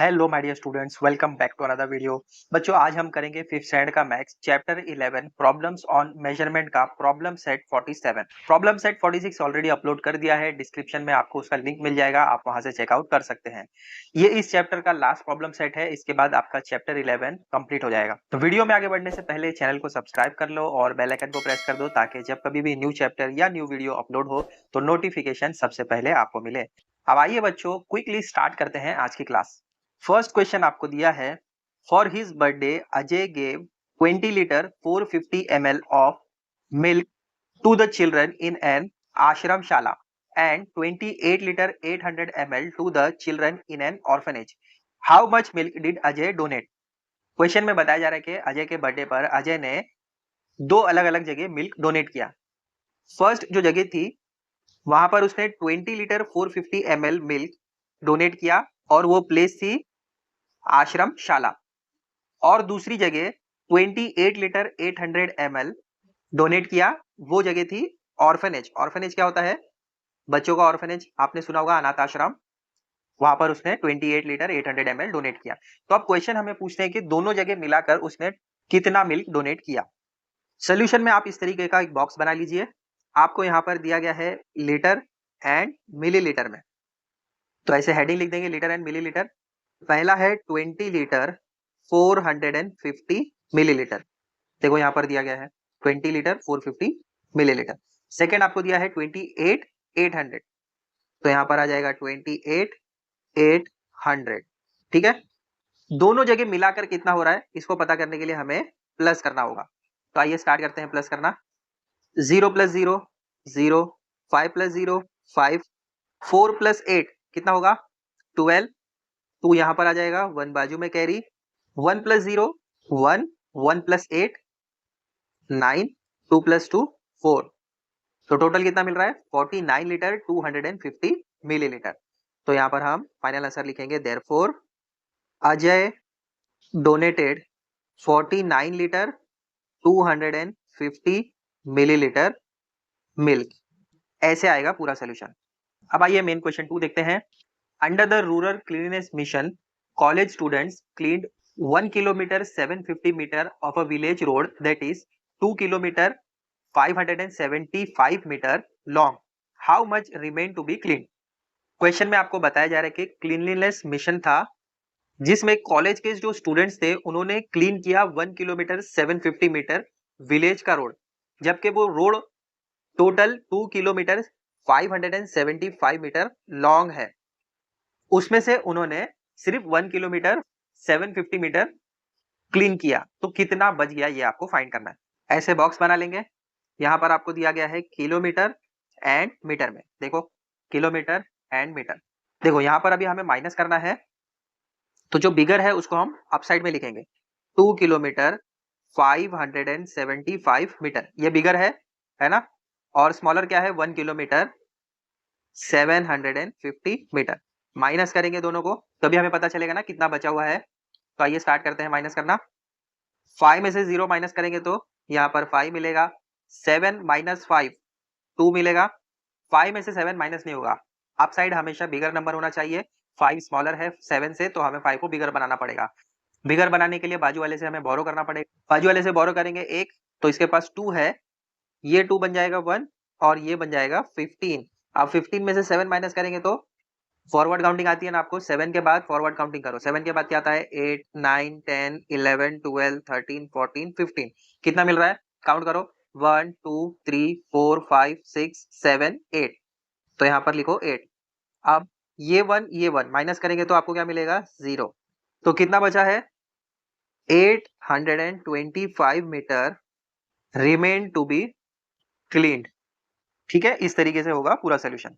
Hello my dear students, welcome back to another video. बच्चों, आज हम करेंगे 5th स्टैंडर्ड का maths chapter 11 problems on measurement का problem set 47। Problem set 46 already upload कर दिया है। डिस्क्रिप्शन में आपको उसका लिंक मिल जाएगा, आप वहां से चेकआउट कर सकते हैं। ये इस चैप्टर का लास्ट प्रॉब्लम सेट है। इसके बाद आपका चैप्टर 11 कंप्लीट हो जाएगा। तो वीडियो में आगे बढ़ने से पहले चैनल को सब्सक्राइब कर लो और बेल आइकन को प्रेस कर दो, ताकि जब कभी भी न्यू चैप्टर या न्यू वीडियो अपलोड हो तो नोटिफिकेशन सबसे पहले आपको मिले। अब आइए बच्चों, क्विकली स्टार्ट करते हैं आज की क्लास। फर्स्ट क्वेश्चन आपको दिया है, for his birthday Ajay gave 20 litre 450 ml of milk to the children in an ashram shala and 28 litre 800 ml to the children in an orphanage. How much milk did Ajay donate? Question में बताया जा रहा है कि अजय के बर्थडे पर अजय ने दो अलग अलग जगह मिल्क डोनेट किया। फर्स्ट जो जगह थी वहां पर उसने 20 लीटर 450 ml मिल्क डोनेट किया और वो प्लेस थी आश्रम शाला। और दूसरी जगह 28 लीटर 800 ml डोनेट किया, वो जगह थी ऑर्फनेज। ऑर्फनेज क्या होता है? बच्चों का ऑर्फनेज आपने सुना होगा, अनाथ आश्रम। वहां पर उसने 28 लीटर 800 ml डोनेट किया। तो अब क्वेश्चन हमें पूछते हैं कि दोनों जगह मिलाकर उसने कितना मिल्क डोनेट किया। सोल्यूशन में आप इस तरीके का एक बॉक्स बना लीजिए। आपको यहाँ पर दिया गया है लीटर एंड मिलीलीटर में, तो ऐसे हेडिंग लिख देंगे, लीटर एंड मिलीलीटर। पहला है 20 लीटर 450 मिलीलीटर, देखो यहाँ पर दिया गया है 20 लीटर 450 मिलीलीटर। सेकेंड आपको दिया है 28 800, तो यहाँ पर आ जाएगा 28 800। ठीक है, दोनों जगह मिलाकर कितना हो रहा है इसको पता करने के लिए हमें प्लस करना होगा। तो आइए स्टार्ट करते हैं प्लस करना। 0 प्लस 0 0, 5 प्लस 0 5, 4 प्लस 8 कितना होगा 12। टू यहाँ पर आ जाएगा, 1 बाजू में कैरी, 1 प्लस 0 1, 1 प्लस 8 9, 2 प्लस 2 4। तो टोटल कितना मिल रहा है 49 लीटर 250 मिलीलीटर। तो यहाँ पर हम फाइनल आंसर लिखेंगे, therefore Ajay donated 49 litre 250 millilitre milk. ऐसे आएगा पूरा सोल्यूशन। अब आइए मेन क्वेश्चन 2 देखते हैं। Under the rural cleanliness mission, college students cleaned 1 kilometer 750 meter of a village road that is 2 kilometer 575 meter long. How much remain to be cleaned? Question में आपको बताया जा रहा है कि क्लीनलीनेस मिशन था, जिसमें कॉलेज के जो स्टूडेंट्स थे उन्होंने क्लीन किया 1 किलोमीटर 750 मीटर विलेज का रोड, जबकि वो road total 2 kilometre 575 metre long है। उसमें से उन्होंने सिर्फ 1 किलोमीटर 750 मीटर क्लीन किया, तो कितना बच गया ये आपको फाइंड करना है। ऐसे बॉक्स बना लेंगे। यहाँ पर आपको दिया गया है किलोमीटर एंड मीटर में, देखो किलोमीटर एंड मीटर। देखो यहाँ पर अभी हमें माइनस करना है, तो जो बिगर है उसको हम अपसाइड में लिखेंगे। 2 किलोमीटर 575 मीटर, ये बिगर है ना। और स्मॉलर क्या है 1 किलोमीटर 750 मीटर। माइनस करेंगे दोनों को, तभी हमें पता चलेगा ना कितना बचा हुआ है। तो आइए स्टार्ट करते हैं माइनस करना। 5 में से 0 माइनस करेंगे तो यहाँ पर 5 मिलेगा, 7 माइनस 5 2 मिलेगा। 5 में से 7 माइनस नहीं होगा, अप साइड हमेशा बिगर नंबर होना चाहिए। 5 स्मॉलर है 7 से, तो हमें 5 को बिगर बनाना पड़ेगा। बिगर बनाने के लिए बाजू वाले से हमें बोरो करना पड़ेगा। बाजू वाले से बोरो करेंगे 1, तो इसके पास 2 है, ये 2 बन जाएगा 1 और ये बन जाएगा 15। अब 15 में से 7 माइनस करेंगे तो फॉरवर्ड काउंटिंग आती है ना आपको, 7 के बाद फॉरवर्ड काउंटिंग करो। 7 के बाद क्या आता है 8 9 10 11 12 13 14 15। कितना मिल रहा है काउंट करो, 1 2 3 4 5 6 7 8। तो यहाँ पर लिखो 8। अब ये 1 माइनस करेंगे तो आपको क्या मिलेगा 0। तो कितना बचा है 825 metre remain to be cleaned. ठीक है, इस तरीके से होगा पूरा सोल्यूशन।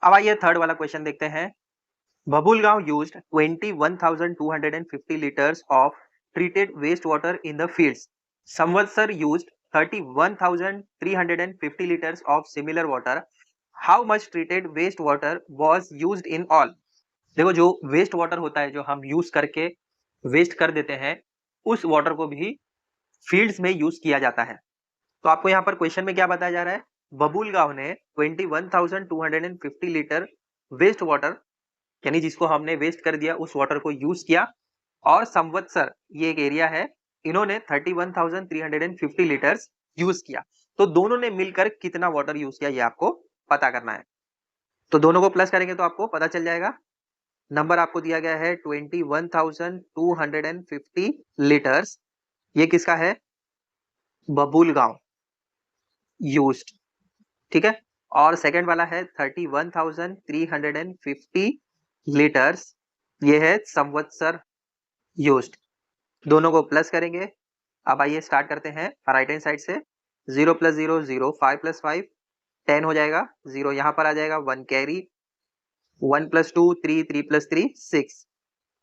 अब आइए थर्ड वाला क्वेश्चन देखते हैं। Babulgaon used 21,250 liters of treated wastewater in the fields. Samvatsar used 31,350 liters of similar water. How much treated wastewater was used in all? देखो जो वेस्ट वाटर होता है, जो हम यूज करके वेस्ट कर देते हैं, उस वाटर को भी फील्ड्स में यूज किया जाता है। तो आपको यहाँ पर क्वेश्चन में क्या बताया जा रहा है, बबुल गांव ने 21,250 लीटर वेस्ट वाटर यानी जिसको हमने वेस्ट कर दिया उस वाटर को यूज किया, और संवत्सर ये एक एरिया है, इन्होंने 31,350 लीटर्स यूज किया। तो दोनों ने मिलकर कितना वाटर यूज किया ये आपको पता करना है। तो दोनों को प्लस करेंगे तो आपको पता चल जाएगा। नंबर आपको दिया गया है 21,250 लीटर्स, ये किसका है, बबुल गांव यूज्ड, ठीक है। और सेकंड वाला है 31,350 लीटर्स, ये है संवत्सर यूज्ड। दोनों को प्लस करेंगे। अब आइए स्टार्ट करते हैं राइट हैंड साइड से। 0 + 0 0, 5 + 5 10 हो जाएगा, 0 यहाँ पर आ जाएगा, 1 कैरी, 1 + 2 3, 3 + 3 6,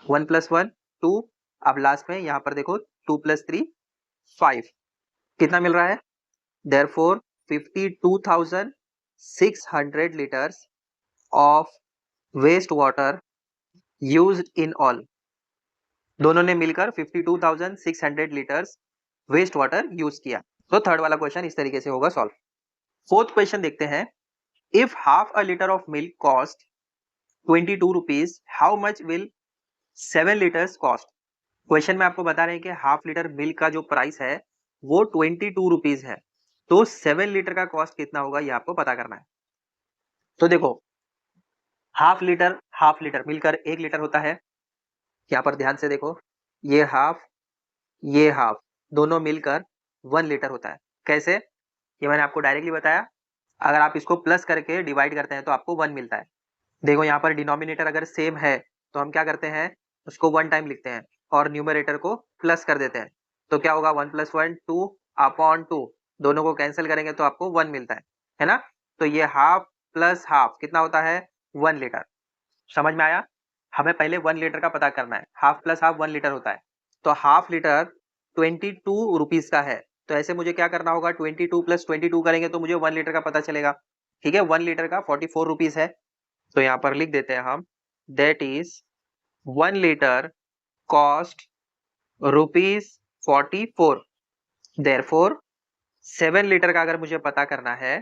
1 + 1 2, अब लास्ट में यहाँ पर देखो 2 + 3 5, कितना मिल रहा है, therefore 52,600 litres of waste water used in all. दोनों ने मिलकर 52,600 लीटर्स वेस्ट वाटर यूज किया। तो थर्ड वाला क्वेश्चन इस तरीके से होगा सॉल्व। फोर्थ क्वेश्चन देखते हैं। If half a litre of milk cost 22 rupees, how much will 7 litres cost. Question में आपको बता रहे हैं कि हाफ लीटर मिल्क का जो प्राइस है वो 22 रुपीज है, तो 7 लीटर का कॉस्ट कितना होगा ये आपको पता करना है। तो देखो, हाफ लीटर मिलकर 1 लीटर होता है। यहाँ पर ध्यान से देखो, ये हाफ, ये हाफ, दोनों मिलकर 1 लीटर होता है। कैसे, ये मैंने आपको डायरेक्टली बताया। अगर आप इसको प्लस करके डिवाइड करते हैं तो आपको 1 मिलता है। देखो यहाँ पर डिनोमिनेटर अगर सेम है तो हम क्या करते हैं, उसको 1 टाइम लिखते हैं और न्यूमरेटर को प्लस कर देते हैं। तो क्या होगा, 1 + 1 2 अपॉन 2, दोनों को कैंसिल करेंगे तो आपको 1 मिलता है ना। तो ये हाफ प्लस हाफ कितना होता है, 1 लीटर। समझ में आया। हमें पहले 1 लीटर का पता करना है, हाफ प्लस हाफ 1 लीटर होता है। तो हाफ लीटर 22 रुपीज का है, तो ऐसे मुझे क्या करना होगा, 22 + 22 करेंगे तो मुझे 1 लीटर का पता चलेगा। ठीक है, 1 लीटर का 44 रुपीज है। तो यहाँ पर लिख देते हैं हम, that is 1 litre cost ₹44। Therefore 7 litre का अगर मुझे पता करना है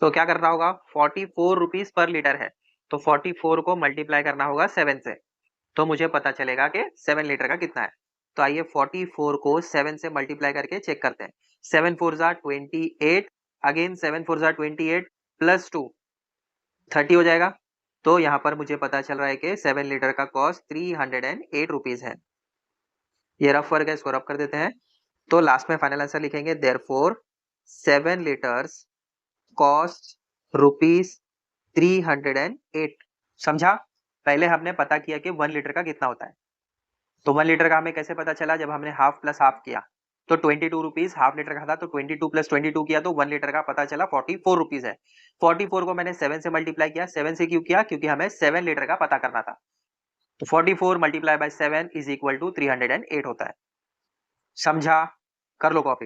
तो क्या करना होगा, 44 रुपीज पर लीटर है, तो 44 को मल्टीप्लाई करना होगा 7 से, तो मुझे पता चलेगा कि 7 लीटर का कितना है। तो आइए 44 को 7 से मल्टीप्लाई करके चेक करते हैं। 7 4 ज़ा 28, अगेन 7 4 ज़ा 28 प्लस 2 30 हो जाएगा। तो यहाँ पर मुझे पता चल रहा है कि 7 लीटर का कॉस्ट 308 रुपीज है। ये रफ वर्क है, इसको रफ कर देते हैं। तो लास्ट में फाइनल आंसर लिखेंगे, देयरफॉर 7 लीटर्स कॉस्ट ₹308। समझा। पहले हमने पता किया कि 1 लीटर का कितना होता है। तो 1 लीटर का हमें कैसे पता चला, जब हमने हाफ प्लस हाफ किया। तो 22 रुपीज हाफ लीटर का था, तो 22 + 22 किया तो 1 लीटर का पता चला 44 रुपीज है। 44 को मैंने 7 से मल्टीप्लाई किया। 7 से क्यों किया, क्योंकि हमें 7 लीटर का पता करना था। तो 44 × 7 = 308 होता है। समझा, कर लो कॉपी।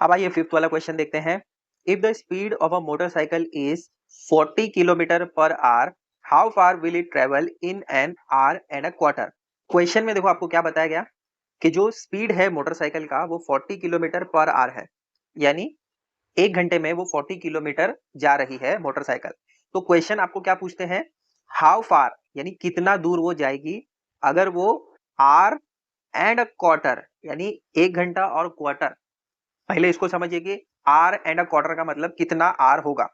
अब आइए फिफ्थ वाला क्वेश्चन देखते हैं। If the speed of a motorcycle is 40 kilometre per hour, how far will it travel in an hour and a quarter. Question में देखो आपको क्या बताया गया कि जो स्पीड है मोटरसाइकिल का वो 40 किलोमीटर पर आवर है, यानी 1 घंटे में वो 40 किलोमीटर जा रही है मोटरसाइकिल। तो क्वेश्चन आपको क्या पूछते हैं, हाउ फार यानी कितना दूर वो जाएगी अगर वो आर एंड क्वार्टर यानी 1 घंटा और क्वार्टर। पहले इसको समझिए कि आर एंड क्वार्टर का मतलब कितना आर होगा।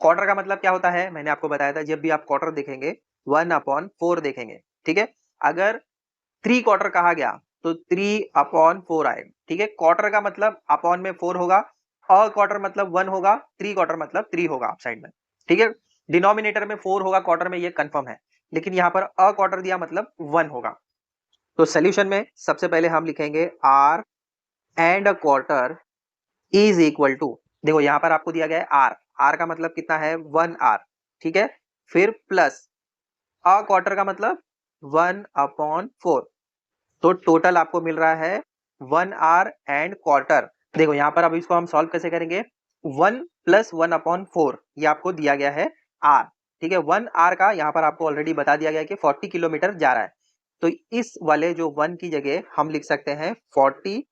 क्वार्टर का मतलब क्या होता है, मैंने आपको बताया था, जब भी आप क्वार्टर देखेंगे 1/4 देखेंगे। ठीक है, अगर 3 क्वार्टर कहा गया तो 3/4 आएगा। ठीक है, क्वार्टर का मतलब अपॉन में 4 होगा, अ क्वार्टर मतलब 1 होगा, 3 क्वार्टर मतलब 3 होगा आप साइड में। ठीक है, डिनोमिनेटर में 4 होगा, क्वार्टर में ये कंफर्म है, लेकिन यहाँ पर अ क्वार्टर दिया मतलब 1 होगा। तो सोल्यूशन में सबसे पहले हम लिखेंगे R and quarter is equal to, देखो यहाँ पर आपको दिया गया है आर, आर का मतलब कितना है 1 आर। ठीक है, फिर प्लस अ क्वार्टर का मतलब 1/4, तो टोटल आपको मिल रहा है 1 आर एंड क्वार्टर। देखो यहाँ पर अब इसको हम सॉल्व कैसे करेंगे, 1 + 1/4 ये आपको दिया गया है आर। ठीक है, 1 आर का यहाँ पर आपको ऑलरेडी बता दिया गया है कि 40 किलोमीटर जा रहा है, तो इस वाले जो 1 की जगह हम लिख सकते हैं 40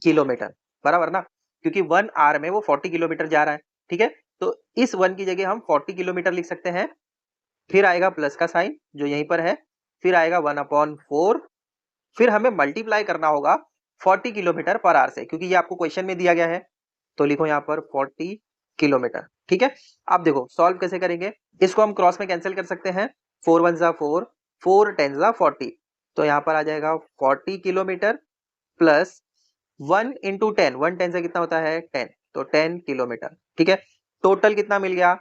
किलोमीटर, बराबर ना, क्योंकि 1 आर में वो 40 किलोमीटर जा रहा है। ठीक है, तो इस 1 की जगह हम 40 किलोमीटर लिख सकते हैं। फिर आएगा प्लस का साइन जो यहीं पर है, फिर आएगा 1/4, फिर हमें मल्टीप्लाई करना होगा 40 किलोमीटर पर आवर से, क्योंकि ये आपको क्वेश्चन में दिया गया है। तो लिखो यहाँ पर 40 किलोमीटर। ठीक है, अब देखो सॉल्व कैसे करेंगे। इसको हम क्रॉस में कैंसिल कर सकते हैं, 4 1 जा 4, 4 10 जा 40। तो यहाँ पर आ जाएगा 40 किलोमीटर प्लस 1 इंटू 10, 1 10 से कितना होता है 10, तो 10 किलोमीटर। ठीक है, टोटल कितना मिल गया,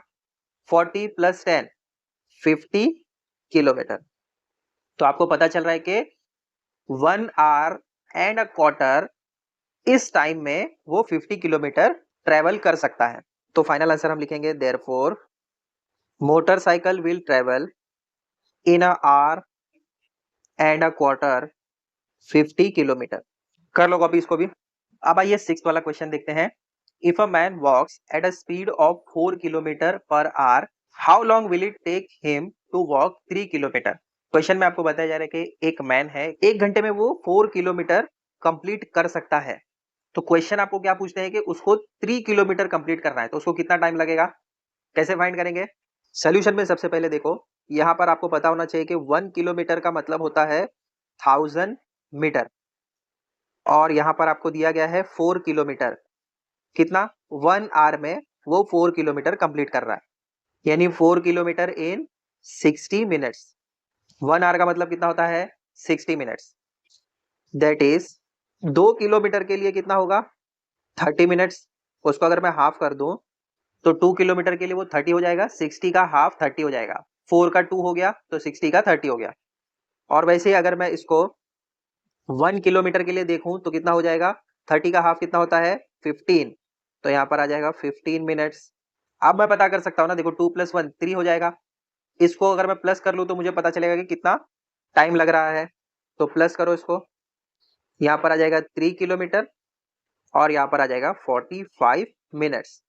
40 प्लस 10 50 किलोमीटर। तो आपको पता चल रहा है कि 1 आवर एंड अ क्वार्टर इस टाइम में वो 50 किलोमीटर ट्रेवल कर सकता है। तो फाइनल आंसर हम लिखेंगे therefore motorcycle will travel in a our and a quarter 50 kilometre. कर लो कॉपी इसको भी। अब आइए 6 वाला क्वेश्चन देखते हैं। If a man walks at a speed of 4 kilometre per hour, how long will it take him to walk 3 kilometre. Question में आपको बताया जा रहा है कि एक मैन है, 1 घंटे में वो 4 किलोमीटर कंप्लीट कर सकता है। तो क्वेश्चन आपको क्या पूछते हैं कि उसको 3 किलोमीटर कंप्लीट करना है, तो उसको कितना टाइम लगेगा, कैसे फाइंड करेंगे। सोल्यूशन में सबसे पहले देखो, यहाँ पर आपको पता होना चाहिए कि 1 किलोमीटर का मतलब होता है 1000 मीटर, और यहाँ पर आपको दिया गया है 4 किलोमीटर। कितना, 1 आवर में वो 4 किलोमीटर कंप्लीट कर रहा है, यानी 4 किलोमीटर इन 60 मिनट्स। 1 आवर का मतलब कितना होता है 60 मिनट्स। दैट इज 2 किलोमीटर के लिए कितना होगा 30 मिनट्स। उसको अगर मैं हाफ कर दूं तो 2 किलोमीटर के लिए वो 30 हो जाएगा, 60 का हाफ 30 हो जाएगा, 4 का 2 हो गया तो 60 का 30 हो गया। और वैसे ही अगर मैं इसको 1 किलोमीटर के लिए देखूं तो कितना हो जाएगा, 30 का हाफ कितना होता है 15, तो यहाँ पर आ जाएगा 15 मिनट्स। अब मैं पता कर सकता हूँ ना, देखो 2 + 1 3 हो जाएगा, इसको अगर मैं प्लस कर लूँ तो मुझे पता चलेगा कि कितना टाइम लग रहा है। तो प्लस करो इसको, यहाँ पर आ जाएगा 3 किलोमीटर और यहाँ पर आ जाएगा 45 मिनट्स,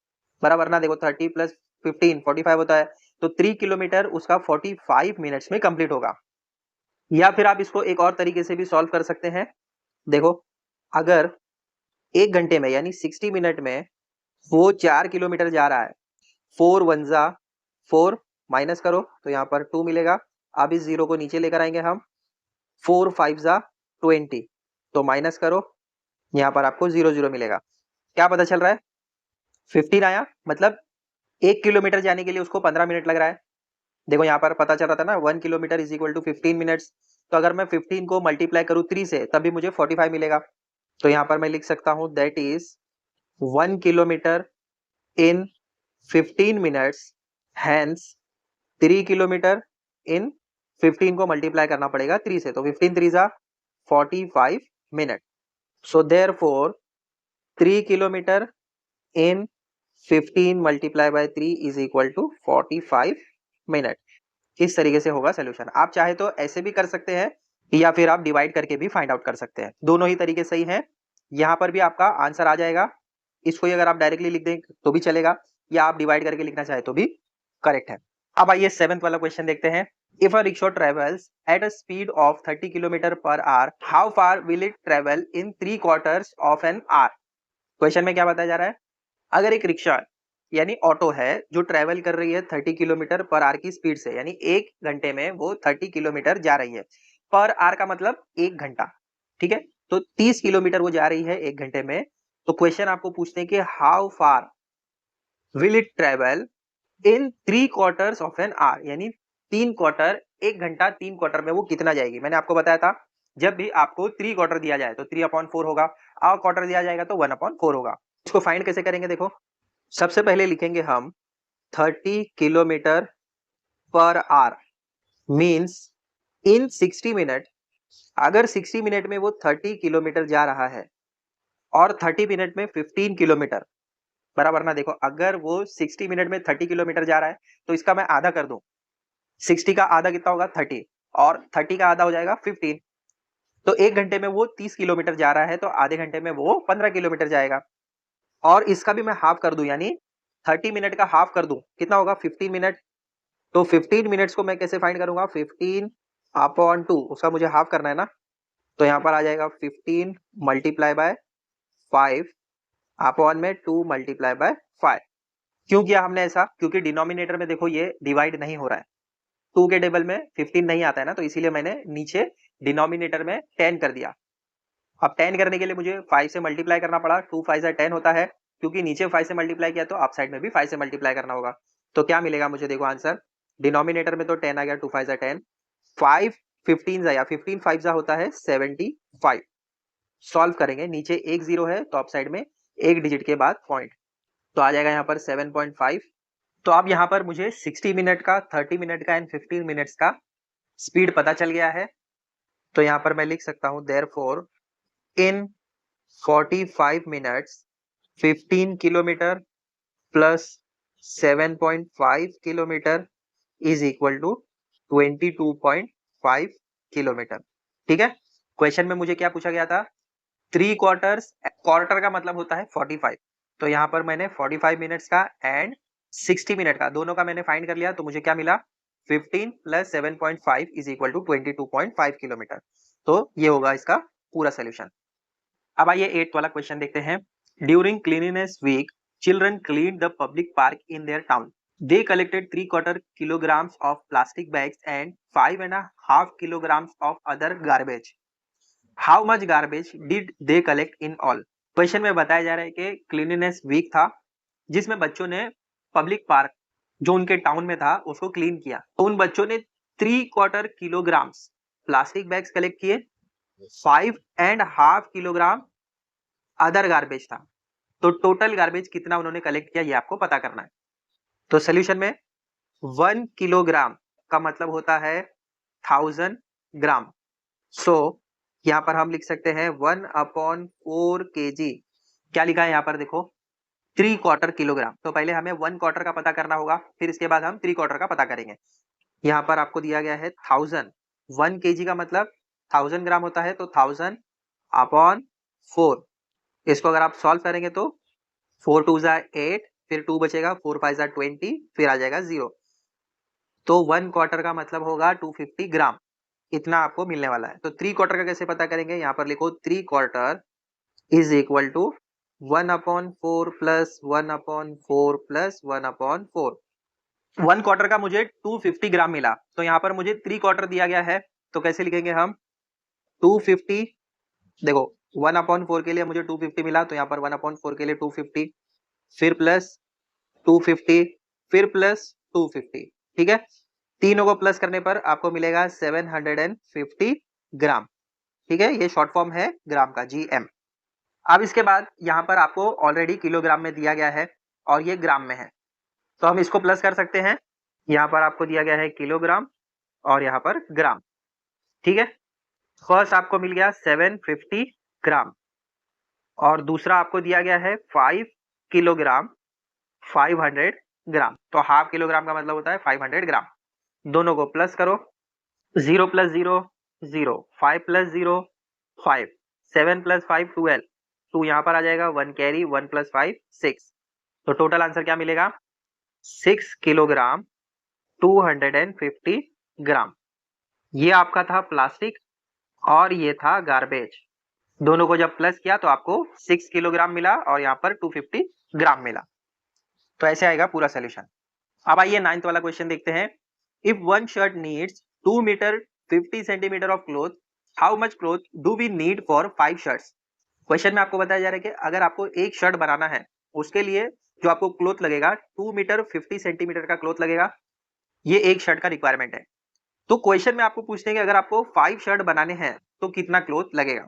बराबर ना। देखो 30 + 15 45 होता है, तो 3 किलोमीटर उसका 45 मिनट्स में कंप्लीट होगा। या फिर आप इसको एक और तरीके से भी सॉल्व कर सकते हैं। देखो अगर 1 घंटे में यानी 60 मिनट में वो 4 किलोमीटर जा रहा है, 4 1 जा 4, माइनस करो तो यहाँ पर 2 मिलेगा। अब इस जीरो को नीचे लेकर आएंगे हम, 4 5 जा 20, तो माइनस करो, यहाँ पर आपको 0 0 मिलेगा। क्या पता चल रहा है 15 आया, मतलब 1 किलोमीटर जाने के लिए उसको 15 मिनट लग रहा है। देखो यहाँ पर पता चल रहा था ना 1 kilometre is equal to 15 minutes, तो अगर मैं 15 को मल्टीप्लाई करूँ 3 से तब भी मुझे 45 मिलेगा। तो यहाँ पर मैं लिख सकता हूँ that is 1 kilometre in 15 minutes, hence 3 kilometre in 15 को मल्टीप्लाई करना पड़ेगा 3 से, तो 15 3 जा 45 minute. So therefore 3 kilometre in 15 multiply by 3 is equal to 45 minute. इस तरीके से होगा सोल्यूशन। आप चाहे तो ऐसे भी कर सकते हैं या फिर आप डिवाइड करके भी फाइंड आउट कर सकते हैं, दोनों ही तरीके सही हैं। यहाँ पर भी आपका आंसर आ जाएगा, इसको ही अगर आप डायरेक्टली लिख दें तो भी चलेगा, या आप डिवाइड करके लिखना चाहे तो भी करेक्ट है। अब आइए 7th वाला क्वेश्चन देखते हैं। If a rickshaw travels eight a speed of 30 kilometre per hour, how far will it travel in 3/4 of an hour. Question में क्या बताया जा रहा है, अगर एक रिक्शा यानी ऑटो है जो ट्रेवल कर रही है 30 किलोमीटर पर आवर की स्पीड से, यानी 1 घंटे में वो 30 किलोमीटर जा रही है, पर आवर का मतलब 1 घंटा, ठीक है, तो 30 किलोमीटर वो जा रही है 1 घंटे में। तो क्वेश्चन आपको पूछते हैं कि how far will it travel in 3/4 of an hour, यानी 3 क्वार्टर, 1 घंटा 3 क्वार्टर में वो कितना जाएगी। मैंने आपको बताया था जब भी आपको 3 क्वार्टर दिया जाए तो 3/4 होगा, आवर क्वार्टर दिया जाएगा तो 1/4 होगा। इसको फाइंड कैसे करेंगे, देखो सबसे पहले लिखेंगे हम 30 kilometre per hour means in 60 minute. अगर 60 मिनट में वो 30 किलोमीटर जा रहा है और 30 मिनट में 15 किलोमीटर, बराबर ना। देखो अगर वो 60 मिनट में 30 किलोमीटर जा रहा है तो इसका मैं आधा कर दूं, 60 का आधा कितना होगा 30, और 30 का आधा हो जाएगा 15, तो 1 घंटे में वो 30 किलोमीटर जा रहा है, तो आधे घंटे में वो 15 किलोमीटर जाएगा। और इसका भी मैं हाफ कर दूं, यानी 30 मिनट का हाफ कर दूं, कितना होगा 15 मिनट। तो 15 मिनट्स को मैं कैसे फाइंड करूंगा, 15/2, उसका मुझे हाफ करना है ना, तो यहाँ पर आ जाएगा 15 मल्टीप्लाई बाय 5 अपॉन में 2 मल्टीप्लाई बाय 5। क्यों किया हमने ऐसा, क्योंकि डिनोमिनेटर में देखो ये डिवाइड नहीं हो रहा है, 2 के टेबल में 15 नहीं आता है ना, तो इसीलिए मैंने नीचे डिनोमिनेटर में 10 कर दिया। अब 10 करने के लिए मुझे 5 से मल्टीप्लाई करना पड़ा, 2 5 जा 10 होता है, क्योंकि नीचे 5 से मल्टीप्लाई किया तो अप साइड में भी 5 से मल्टीप्लाई करना होगा। तो क्या मिलेगा मुझे, देखो आंसर, डिनोमिनेटर में तो 10 आ गया, 2 5 जा 10, 5 15 जा, या 15 5 जा होता है 75। सॉल्व करेंगे, नीचे एक जीरो है तो अप साइड में एक डिजिट के बाद पॉइंट, तो आ जाएगा यहाँ पर 7.5। तो अब यहाँ पर मुझे 60 मिनट का, 30 मिनट का एंड 15 मिनट्स का स्पीड पता चल गया है। तो यहाँ पर मैं लिख सकता हूँ therefore in 45 minutes 15 kilometre plus 7.5 kilometre is equal to 22.5 kilometre. ठीक है, क्वेश्चन में मुझे क्या पूछा गया था, 3 क्वार्टर्स, क्वार्टर का मतलब होता है 45, तो यहाँ पर मैंने 45 मिनट्स का एंड 60 मिनट का दोनों का मैंने फाइंड कर लिया, तो मुझे क्या मिला, 15 plus 7.5 is equal to 22.5 kilometre. तो ये होगा इसका पूरा सोल्यूशन। अब आइए 8th वाला क्वेश्चन देखते हैं। During cleanliness week children clean the public park in their town. They collected 3/4 kilograms of plastic bags and 5.5 kilograms of other garbage. How much garbage did they collect in all? Question में बताया जा रहा है कि cleanliness week था जिसमें बच्चों ने पब्लिक पार्क जो उनके टाउन में था उसको क्लीन किया, तो उन बच्चों ने 3/4 किलोग्राम्स प्लास्टिक बैग्स कलेक्ट किए, 5.5 किलोग्राम अदर गार्बेज था, तो टोटल गार्बेज कितना उन्होंने कलेक्ट किया ये आपको पता करना है। तो सोल्यूशन में 1 किलोग्राम का मतलब होता है 1000 ग्राम, सो यहाँ पर हम लिख सकते हैं 1/4 kg। क्या लिखा है यहाँ पर देखो, 3/4 किलोग्राम, तो पहले हमें 1/4 का पता करना होगा, फिर इसके बाद हम 3/4 का पता करेंगे। यहाँ पर आपको दिया गया है 1000, 1 kg का मतलब 1000 ग्राम होता है, तो 1000/4, इसको अगर आप सॉल्व करेंगे तो 4 2 जा 8, फिर 2 बचेगा, 4 5 जा 20, फिर आ जाएगा 0, तो 1/4 का मतलब होगा 250 ग्राम, इतना आपको मिलने वाला है। तो 3/4 का कैसे पता करेंगे, यहाँ पर लिखो 3/4 is equal to 1/4 plus 1/4 plus 1/4। 1/4 का मुझे 250 ग्राम मिला, तो यहाँ पर मुझे 3/4 दिया गया है, तो कैसे लिखेंगे हम, 250, देखो 1/4 के लिए मुझे 250 मिला, तो यहाँ पर 1/4 के लिए 250, फिर प्लस 250, फिर प्लस 250, ठीक है, तीनों को प्लस करने पर आपको मिलेगा 750 ग्राम। ठीक है, ये शॉर्ट फॉर्म है ग्राम का, GM। अब इसके बाद यहाँ पर आपको ऑलरेडी किलोग्राम में दिया गया है और ये ग्राम में है, तो हम इसको प्लस कर सकते हैं। यहाँ पर आपको दिया गया है किलोग्राम और यहाँ पर ग्राम। ठीक है, फर्स्ट आपको मिल गया 750 ग्राम और दूसरा आपको दिया गया है 5 किलोग्राम 500 ग्राम, तो हाफ किलोग्राम का मतलब होता है 500 ग्राम। दोनों को प्लस करो, 0 प्लस 0 0, 5 प्लस 0 5, 7 प्लस 5 12, 2 यहाँ पर आ जाएगा, 1 कैरी, 1 प्लस 5 6, तो टोटल आंसर क्या मिलेगा, 6 किलोग्राम 250 ग्राम। ये आपका था प्लास्टिक और ये था गार्बेज, दोनों को जब प्लस किया तो आपको 6 किलोग्राम मिला और यहाँ पर 250 ग्राम मिला। तो ऐसे आएगा पूरा सोल्यूशन। अब आइए 9th वाला क्वेश्चन देखते हैं। If one shirt needs 2 metre 50 centimetre of cloth, how much cloth do we need for 5 shirts. Question में आपको बताया जा रहा है कि अगर आपको एक शर्ट बनाना है उसके लिए जो आपको क्लोथ लगेगा 2 मीटर 50 सेंटीमीटर का क्लोथ लगेगा, ये एक शर्ट का रिक्वायरमेंट है। तो क्वेश्चन में आपको पूछते हैं कि अगर आपको 5 शर्ट बनाने हैं तो कितना क्लोथ लगेगा।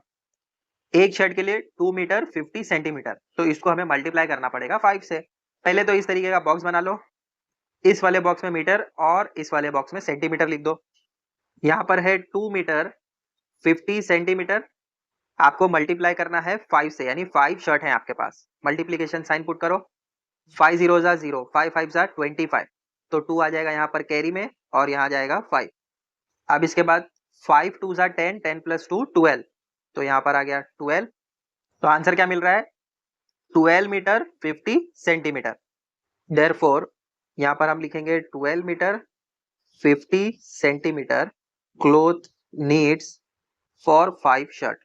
एक शर्ट के लिए 2 मीटर 50 सेंटीमीटर, तो इसको हमें मल्टीप्लाई करना पड़ेगा 5 से। पहले तो इस तरीके का बॉक्स बना लो, इस वाले बॉक्स में मीटर और इस वाले बॉक्स में सेंटीमीटर लिख दो। यहाँ पर है 2 मीटर 50 सेंटीमीटर, आपको मल्टीप्लाई करना है 5 से, यानी 5 शर्ट है आपके पास, मल्टीप्लीकेशन साइन पुट करो, 5 0 जा 0, 5 5 जा 25, तो 2 आ जाएगा यहाँ पर कैरी में और यहाँ जाएगा 5। अब इसके बाद 5 2 जा 10, 10 प्लस 2 12, तो यहाँ पर आ गया 12, तो आंसर क्या मिल रहा है, 12 मीटर 50 सेंटीमीटर। देयरफॉर यहाँ पर हम लिखेंगे 12 metre 50 centimetre cloth needs for 5 shirt.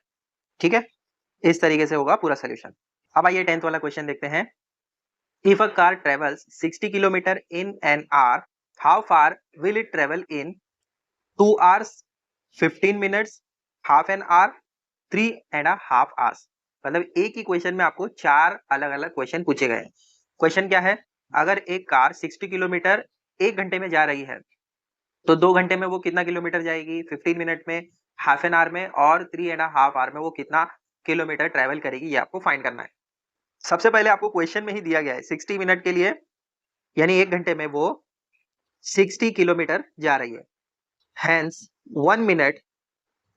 ठीक है, इस तरीके से होगा पूरा सोल्यूशन। अब आइए 10th वाला क्वेश्चन देखते हैं। If a car travels 60 kilometre in an hour how far will it travel in 2 hours 15 minutes, half an hour, 3.5 hours। मतलब एक ही क्वेश्चन में आपको 4 अलग अलग क्वेश्चन पूछे गए। क्वेश्चन क्या है, अगर एक कार 60 किलोमीटर 1 घंटे में जा रही है तो 2 घंटे में वो कितना किलोमीटर जाएगी, 15 मिनट में, हाफ एन आवर में और 3.5 hour में वो कितना किलोमीटर ट्रेवल करेगी, ये आपको फाइंड करना है। सबसे पहले आपको क्वेश्चन में ही दिया गया है 60 मिनट के लिए, यानी 1 घंटे में वो 60 किलोमीटर जा रही है। Hence 1 minute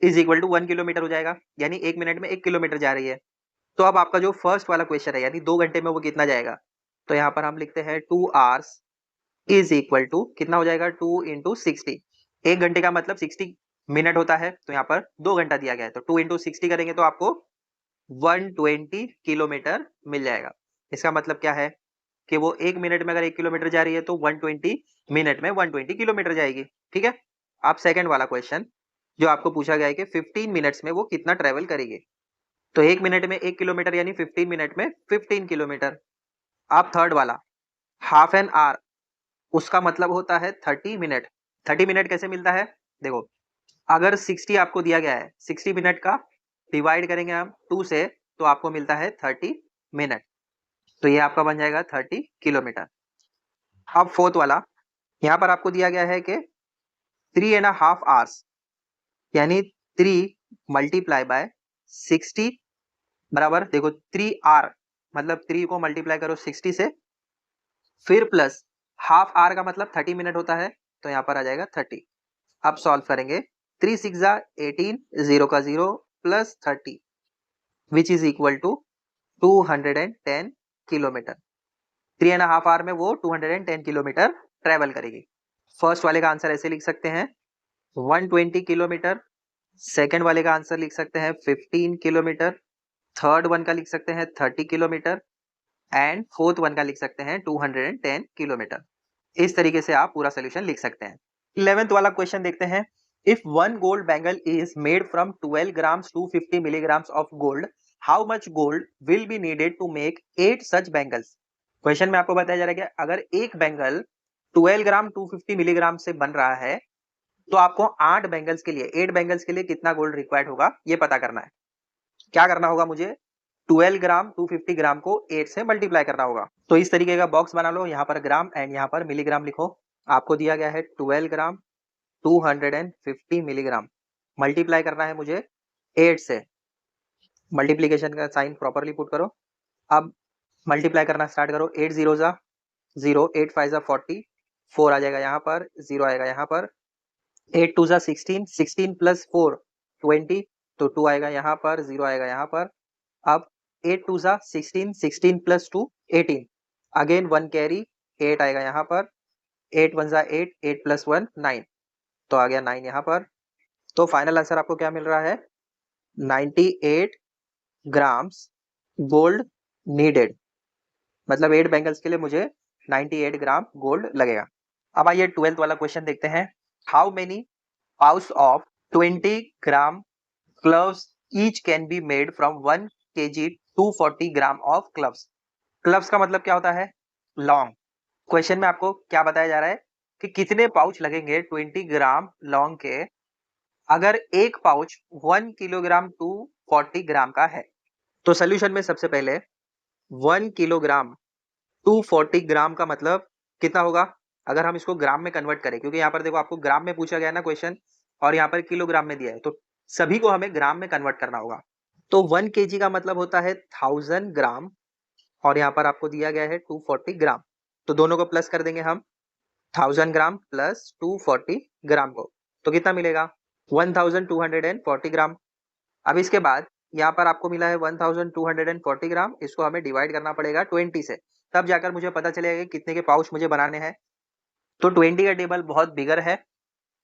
is equal to 1 kilometre हो जाएगा, यानी 1 मिनट में 1 किलोमीटर जा रही है। तो अब आपका जो फर्स्ट वाला क्वेश्चन है, यानी 2 घंटे में वो कितना जाएगा, तो यहाँ पर हम लिखते हैं 2 hours इज इक्वल टू कितना हो जाएगा, 2 इंटू 60। 1 घंटे का मतलब 60 मिनट होता है, तो यहाँ पर 2 घंटा दिया गया है, तो 2 इंटू 60 करेंगे तो आपको 120 किलोमीटर मिल जाएगा। इसका मतलब क्या है कि वो 1 मिनट में अगर 1 किलोमीटर जा रही है तो 120 मिनट में 120 किलोमीटर जाएगी। ठीक है। अब सेकंड वाला क्वेश्चन जो आपको पूछा गया है कि 15 मिनट्स में वो कितना ट्रेवल करेगी, तो 1 मिनट में 1 किलोमीटर यानी 15 मिनट में 15 किलोमीटर। अब थर्ड वाला हाफ एन आवर, उसका मतलब होता है 30 मिनट। 30 मिनट कैसे मिलता है, देखो अगर 60 आपको दिया गया है, 60 मिनट का डिवाइड करेंगे हम 2 से तो आपको मिलता है 30 मिनट, तो ये आपका बन जाएगा 30 किलोमीटर। अब फोर्थ वाला, यहाँ पर आपको दिया गया है कि 3.5 hours यानी 3 मल्टीप्लाई बाय 60 बराबर, देखो 3 आर मतलब 3 को मल्टीप्लाई करो 60 से, फिर प्लस हाफ आवर का मतलब 30 मिनट होता है, तो यहाँ पर आ जाएगा 30। अब सॉल्व करेंगे, 3 6 18, 0 का 0 plus 30 which is equal to 210 kilometre. 3.5 hour में वो 210 किलोमीटर ट्रेवल करेगी। फर्स्ट वाले का आंसर ऐसे लिख सकते हैं 120 किलोमीटर, सेकेंड वाले का आंसर लिख सकते हैं 15 किलोमीटर, थर्ड वन का लिख सकते हैं 30 किलोमीटर एंड फोर्थ वन का लिख सकते हैं 210 किलोमीटर। इस तरीके से आप पूरा सोल्यूशन लिख सकते हैं। 11th वाला क्वेश्चन देखते हैं, if one gold bangle is made from 12 grams to 50 milligrams of gold, how much gold will be needed to make 8 such bangles. Question में आपको बताया जा रहा है कि अगर एक बैंगल 12 ग्राम 250 मिलीग्राम से बन रहा है तो आपको 8 बैंगल्स के लिए 8 बैंगल्स के लिए कितना गोल्ड रिक्वायर्ड होगा ये पता करना है। क्या करना होगा, मुझे 12 ग्राम 250 ग्राम को 8 से मल्टीप्लाई करना होगा। तो इस तरीके का बॉक्स बना लो, यहाँ पर ग्राम एंड यहाँ पर मिलीग्राम लिखो। आपको दिया गया है 12 ग्राम 250 मिलीग्राम, मल्टीप्लाई करना है मुझे 8 से। मल्टीप्लीकेशन का साइन प्रॉपरली पुट करो। अब मल्टीप्लाई करना स्टार्ट करो, 8 0 जा 0, 8 5 जा 40, 4 आ जाएगा यहाँ पर, 0 आएगा यहाँ पर, 8 2 जा 16, 16 प्लस 4 20, तो 2 आएगा यहाँ पर, 0 आएगा यहाँ पर। अब 8 2 जा 16, 16 प्लस 2 18, अगेन 1 कैरी, 8 आएगा यहाँ पर, 8 1 जा 8, 8 प्लस 1 9, तो आ गया 9 यहाँ पर। तो फाइनल आंसर आपको क्या मिल रहा है, 98 ग्राम्स गोल्ड नीडेड, मतलब 8 बैंगल्स के लिए मुझे 98 ग्राम गोल्ड लगेगा। अब आइए 12th वाला क्वेश्चन देखते हैं, how many pouch of 20 gram cloves each can be made from 1 kg 240 gram of cloves. Cloves का मतलब क्या होता है, लौंग। क्वेश्चन में आपको क्या बताया जा रहा है कि कितने पाउच लगेंगे 20 ग्राम लौंग के अगर एक पाउच 1 किलोग्राम 240 ग्राम का है। तो सोल्यूशन में सबसे पहले 1 किलोग्राम 240 ग्राम का मतलब कितना होगा, अगर हम इसको ग्राम में कन्वर्ट करें, क्योंकि यहाँ पर देखो आपको ग्राम में पूछा गया है ना क्वेश्चन, और यहाँ पर किलोग्राम में दिया है, तो सभी को हमें ग्राम में कन्वर्ट करना होगा। तो 1 kg का मतलब होता है 1000 ग्राम, और यहाँ पर आपको दिया गया है 240 ग्राम, तो दोनों को प्लस कर देंगे हम, 1000 ग्राम प्लस 240 ग्राम को, तो कितना मिलेगा 1240 ग्राम। अब इसके बाद यहाँ पर आपको मिला है 1240 ग्राम, इसको हमें डिवाइड करना पड़ेगा 20 से, तब जाकर मुझे पता चलेगा कि कितने के पाउच मुझे बनाने हैं। तो 20 का टेबल बहुत बिगर है,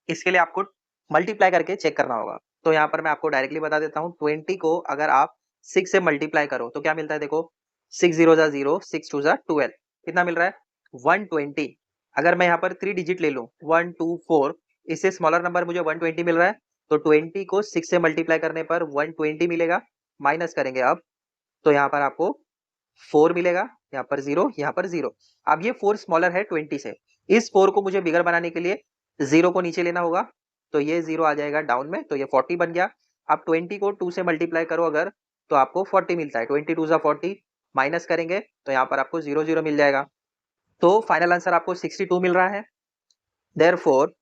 इसके लिए आपको मल्टीप्लाई करके चेक करना होगा। तो यहाँ पर मैं आपको डायरेक्टली बता देता हूँ, 20 को अगर आप 6 से मल्टीप्लाई करो तो क्या मिलता है, देखो 6 0 जा 0, 6 2 जा 12, कितना मिल रहा है 120। अगर मैं यहाँ पर 3 डिजिट ले लूँ 1 2 4, इससे स्मॉलर नंबर मुझे 120 मिल रहा है, तो 20 को 6 से मल्टीप्लाई करने पर 120 मिलेगा, माइनस करेंगे अब, तो यहाँ पर आपको 4 मिलेगा, यहाँ पर 0, यहाँ पर 0। अब ये 4 स्मॉलर है 20 से, इस 4 को मुझे बिगर बनाने के लिए 0 को नीचे लेना होगा, तो ये 0 आ जाएगा डाउन में, तो ये 40 बन गया। अब 20 को 2 से मल्टीप्लाई करो अगर, तो आपको 40 मिलता है। 20 2 40, माइनस करेंगे तो यहाँ पर आपको 0 0 मिल जाएगा। तो फाइनल आंसर आपको 62 मिल रहा है। Therefore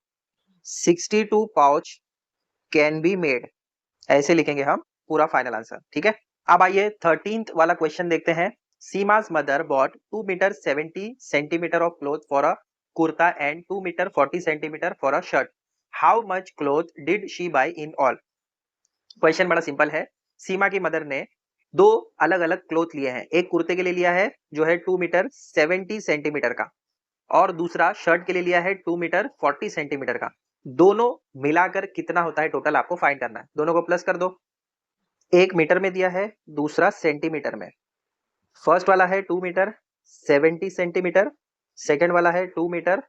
62 pouch can be made, ऐसे लिखेंगे हम पूरा फाइनल आंसर। ठीक है, अब आइए 13th वाला क्वेश्चन देखते हैं। Sima's mother bought 2 meter 70 centimeter of cloth for a kurta and 2 meter 40 centimeter for a shirt. How much cloth did she buy in all? Question बड़ा सिंपल है। सीमा की मदर ने दो अलग अलग क्लोथ लिए हैं। एक कुर्ते के लिए लिया है जो है 2 मीटर 70 सेंटीमीटर का, और दूसरा शर्ट के लिए लिया है 2 मीटर 40 सेंटीमीटर का। दोनों मिलाकर कितना होता है टोटल आपको फाइंड करना है। दोनों को प्लस कर दो। एक मीटर में दिया है, दूसरा सेंटीमीटर में। फर्स्ट वाला है 2 मीटर 70 सेंटीमीटर, सेकेंड वाला है 2 मीटर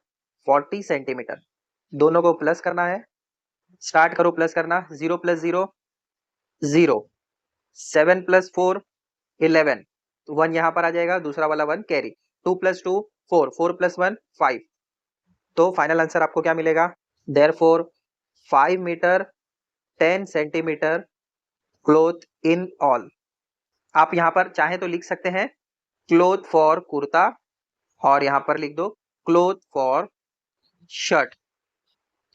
40 सेंटीमीटर। दोनों को प्लस करना है। स्टार्ट करो प्लस करना। 0 प्लस 0 0, 7 प्लस 4 11, 1 यहां पर आ जाएगा, दूसरा वाला 1 कैरी। 2 plus 2 4, 4 plus 1 5। तो फाइनल आंसर आपको क्या मिलेगा? Therefore 5 metre 10 centimetre cloth in all. आप यहां पर चाहे तो लिख सकते हैं क्लोथ फॉर कुर्ता, और यहां पर लिख दो क्लोथ फॉर शर्ट।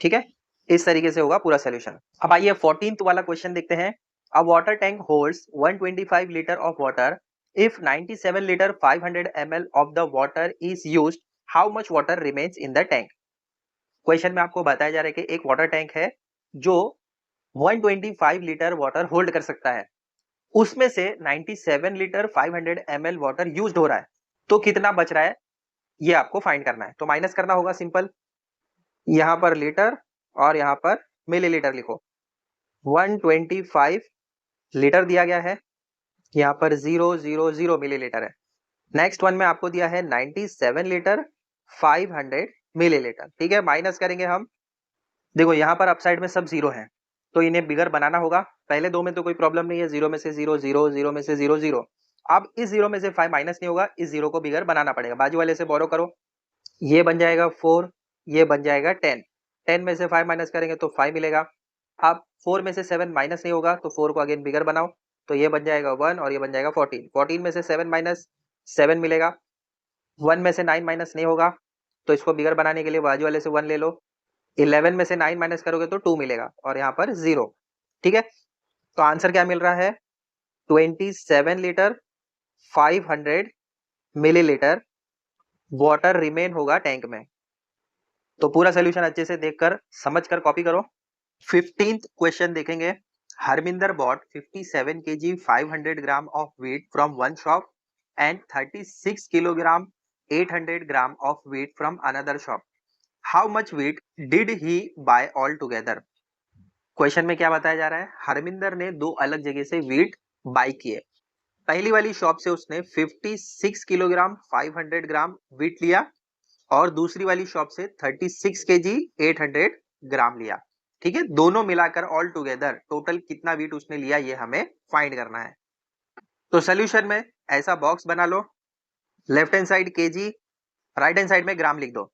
ठीक है, इस तरीके से होगा पूरा सॉल्यूशन। अब आइए 14th वाला क्वेश्चन देखते हैं। अ water tank holds 125 litre of water. If 97 litre 500 ml of the water is used, how much water remains in the tank? Question में आपको बताया जा रहा है कि एक वाटर टैंक है जो 125 लीटर वाटर होल्ड कर सकता है, उसमें से 97 लीटर 500 ml वाटर यूज्ड हो रहा है, तो कितना बच रहा है ये आपको फाइंड करना है। तो माइनस करना होगा सिंपल, यहां पर लीटर और यहां पर मिलीलीटर लिखो। 125 लीटर दिया गया है, यहाँ पर 000 मिलीलीटर है। नेक्स्ट वन में आपको दिया है 97 लीटर 500 मिलीलीटर। ठीक है, माइनस करेंगे हम। देखो यहाँ पर अपसाइड में सब जीरो है, तो इन्हें बिगर बनाना होगा। पहले दो में तो कोई प्रॉब्लम नहीं है, 0 में से 0 0, 0 में से 0 0। अब इस 0 में से 5 माइनस नहीं होगा, इस 0 को बिगर बनाना पड़ेगा। बाजू वाले से बोरो करो, ये बन जाएगा 4, ये बन जाएगा 10। 10 में से 5 माइनस करेंगे तो 5 मिलेगा। अब 4 में से 7 माइनस नहीं होगा, तो 4 को अगेन बिगर बनाओ, तो ये बन जाएगा 1 और ये बन जाएगा 14। 14 में से 7 माइनस 7 मिलेगा। 1 में से 9 माइनस नहीं होगा, तो इसको बिगर बनाने के लिए बाजू वाले से 1 ले लो। 11 में से 9 माइनस करोगे तो 2 मिलेगा, और यहाँ पर 0। ठीक है, तो आंसर क्या मिल रहा है? 27 लीटर 500 मिलीलीटर वाटर रिमेन होगा टैंक में। तो पूरा सोल्यूशन अच्छे से देखकर समझकर कॉपी करो। 15th क्वेश्चन देखेंगे। Harminder bought 57 kg 500 gram of wheat from one shop and 36 kilogram 800 gram of wheat from another shop. How much wheat did he buy all together? Question में क्या बताया जा रहा है? हरमिंदर ने दो अलग जगह से व्हीट बाई किए। पहली वाली शॉप से उसने 56 किलोग्राम 500 ग्राम व्हीट लिया, और दूसरी वाली शॉप से 36 केजी 800 ग्राम लिया। ठीक है, दोनों मिलाकर ऑल टुगेदर टोटल कितना व्हीट उसने लिया ये हमें फाइंड करना है। तो सोल्यूशन में ऐसा बॉक्स बना लो, left hand side KG, right hand side में ग्राम लिख दो।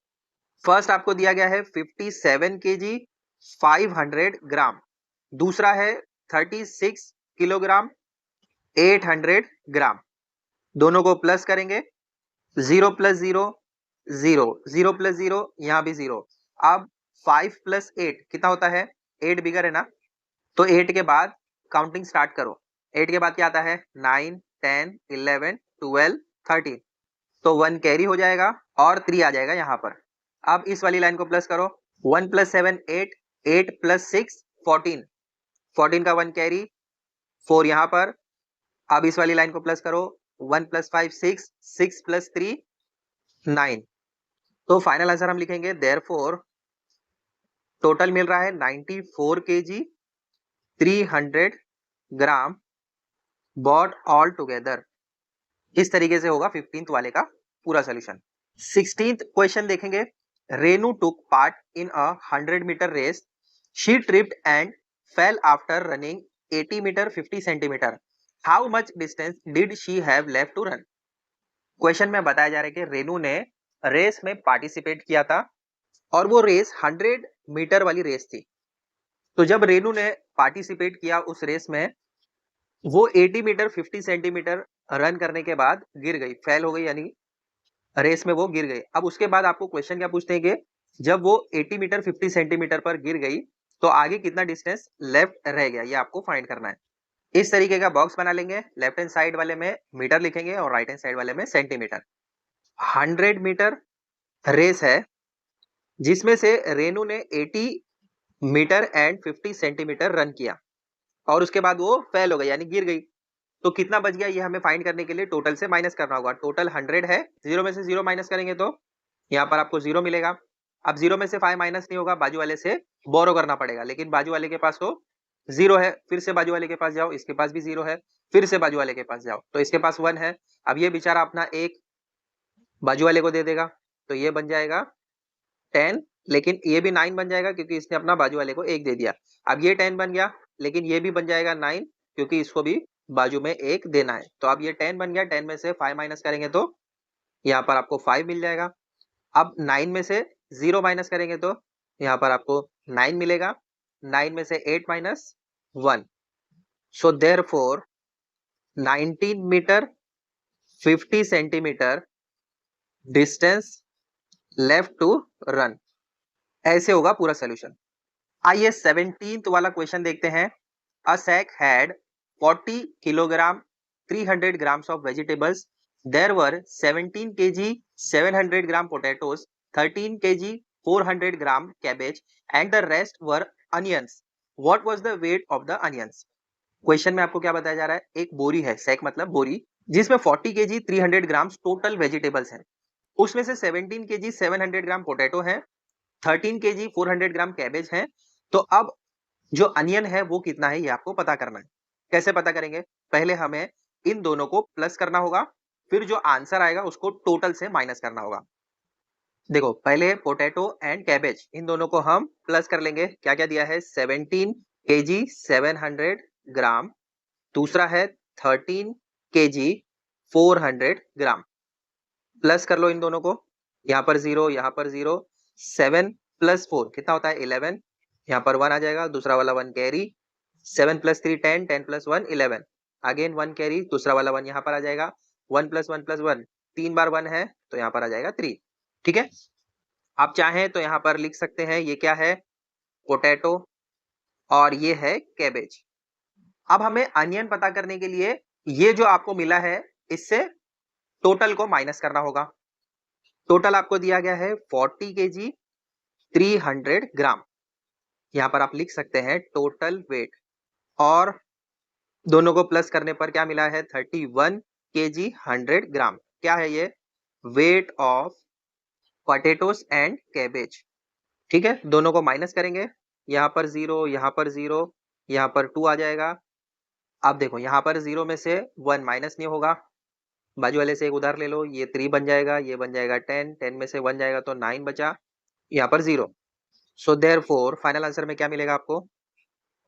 फर्स्ट आपको दिया गया है 57 केजी 500 ग्राम, दूसरा है 36 किलोग्राम 800 ग्राम। दोनों को प्लस करेंगे, 0 प्लस 0 0, 0 प्लस 0 यहाँ भी 0। अब 5 प्लस 8 कितना होता है? 8 बिगर है ना, तो 8 के बाद काउंटिंग स्टार्ट करो। 8 के बाद क्या आता है? 9 10 11 12 13, तो 1 कैरी हो जाएगा और 3 आ जाएगा यहाँ पर। अब इस वाली लाइन को प्लस करो। 1 प्लस 7 8, 8 प्लस 6 14, 14 का 1 कैरी, 4 यहाँ पर। अब इस वाली लाइन को प्लस करो। 1 प्लस 5 6, 6 प्लस 3 9। तो फाइनल आंसर हम लिखेंगे देयरफॉर टोटल मिल रहा है 94 केजी 300 ग्राम बॉट ऑल टुगेदर। इस तरीके से होगा 15th वाले का पूरा सोल्यूशन। 16th क्वेश्चन देखेंगे। Renu took part in a 100 metre race. She tripped and fell after running 80 metre 50 centimetre. How much distance did she have left to run? Question में बताया जा रहा है कि रेनू ने रेस में पार्टिसिपेट किया था और वो रेस 100 मीटर वाली रेस थी। तो जब रेनू ने पार्टिसिपेट किया उस रेस में, वो 80 मीटर 50 सेंटीमीटर रन करने के बाद गिर गई, फेल हो गई, यानी रेस में वो गिर गई। अब उसके बाद आपको क्वेश्चन क्या पूछते हैं कि जब वो 80 मीटर 50 सेंटीमीटर पर गिर गई तो आगे कितना डिस्टेंस लेफ्ट रह गया, ये आपको फाइंड करना है। इस तरीके का बॉक्स बना लेंगे, लेफ्ट हैंड साइड वाले में मीटर लिखेंगे और राइट हैंड साइड वाले में सेंटीमीटर। 100 मीटर रेस है जिसमें से रेनू ने 80 मीटर एंड 50 सेंटीमीटर रन किया और उसके बाद वो फेल हो गई, यानी गिर गई। तो कितना बच गया ये हमें फाइंड करने के लिए टोटल से माइनस करना होगा। टोटल 100 है, जीरो में से जीरो माइनस करेंगे तो यहाँ पर आपको जीरो मिलेगा। अब जीरो में से 5 माइनस नहीं होगा, बाजू वाले से बोरो करना पड़ेगा, लेकिन बाजू वाले के पास तो जीरो है। फिर से बाजू वाले के पास जाओ, इसके पास भी जीरो है, फिर से बाजू वाले के पास जाओ तो इसके पास 1 है। अब ये बेचारा अपना एक बाजू वाले को दे देगा तो ये बन जाएगा 10, लेकिन ये भी 9 बन जाएगा क्योंकि इसने अपना बाजू वाले को 1 दे दिया। अब ये 10 बन गया, लेकिन ये भी बन जाएगा 9 क्योंकि इसको भी बाजू में 1 देना है। तो अब ये 10 बन गया, 10 में से 5 माइनस करेंगे तो यहाँ पर आपको 5 मिल जाएगा। अब 9 में से 0 माइनस करेंगे तो यहाँ पर आपको 9 मिलेगा। 9 में से 8 minus 1, so therefore 19 metre 50 centimetre distance left to run. ऐसे होगा पूरा सोल्यूशन। आइए 17th वाला क्वेश्चन देखते हैं। A sack had 40 kilogram 300 grams of vegetables. There were 17 kg 700 gram potatoes, 13 kg 400 gram cabbage and the rest were onions. What was the weight of the onions? Question में आपको क्या बताया जा रहा है, एक बोरी है, सैक मतलब बोरी, जिसमें 40 kg 300 ग्राम टोटल वेजिटेबल्स हैं। उसमें से 17 kg 700 ग्राम पोटैटो है, 13 kg 400 ग्राम कैबेज है। तो अब जो अनियन है वो कितना है ये आपको पता करना है। कैसे पता करेंगे, पहले हमें इन दोनों को प्लस करना होगा, फिर जो आंसर आएगा उसको टोटल से माइनस करना होगा। देखो पहले पोटैटो एंड कैबेज इन दोनों को हम प्लस कर लेंगे। क्या क्या दिया है, 17 kg 700 ग्राम, दूसरा है 13 kg 400 ग्राम। प्लस कर लो इन दोनों को, यहाँ पर 0 यहाँ पर 0, 7 प्लस 4 कितना होता है 11, यहाँ पर 1 आ जाएगा, दूसरा वाला 1 carry, 7 plus 3 10, 10 plus 1 11, again 1 carry, दूसरा वाला 1 यहाँ पर आ जाएगा, 1 प्लस 1 प्लस 1, 3 बार 1 है तो यहाँ पर आ जाएगा 3। ठीक है, आप चाहें तो यहाँ पर लिख सकते हैं ये क्या है, पोटैटो और ये है कैबेज। अब हमें अनियन पता करने के लिए ये जो आपको मिला है इससे टोटल को माइनस करना होगा। टोटल आपको दिया गया है 40 kg 300 ग्राम, यहाँ पर आप लिख सकते हैं टोटल वेट, और दोनों को प्लस करने पर क्या मिला है 31 kg 100 ग्राम। क्या है ये, weight of potatoes and cabbage. ठीक है, दोनों को माइनस करेंगे, यहाँ पर 0 यहाँ पर 0 यहाँ पर 2 आ जाएगा। अब देखो यहाँ पर 0 में से 1 माइनस नहीं होगा, बाजू वाले से एक उधार ले लो, ये 3 बन जाएगा, ये बन जाएगा 10, 10 में से 1 जाएगा तो 9 बचा, यहाँ पर 0। सो देयरफॉर फाइनल आंसर में क्या मिलेगा आपको,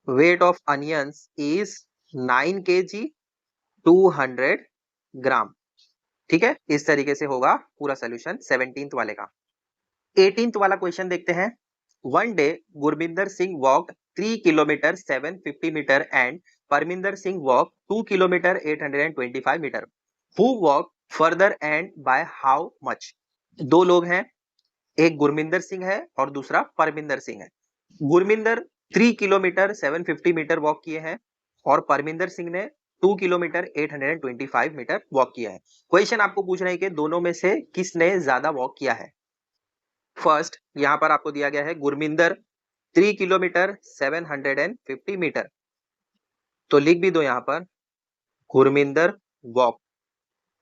weight of onions is 9 kg 200 ग्राम। ठीक है, इस तरीके से होगा पूरा सोल्यूशन 17th वाले का। 18th वाला क्वेश्चन देखते हैं। One day Gurbinder Singh walked 3 kilometre 750 metre and Parminder Singh walk 2 kilometre 825 metre. Who walk further and by how much? दो लोग हैं, एक गुरमिंदर सिंह है और दूसरा परमिंदर सिंह है। गुरमिंदर 3 किलोमीटर 750 मीटर वॉक किए हैं और परमिंदर सिंह ने 2 किलोमीटर 825 मीटर वॉक किया है। क्वेश्चन आपको पूछ रहे हैं कि दोनों में से किसने ज्यादा वॉक किया है। फर्स्ट यहां पर आपको दिया गया है गुरमिंदर 3 किलोमीटर 750 मीटर, तो लिख भी दो यहां पर गुरमिंदर वॉक।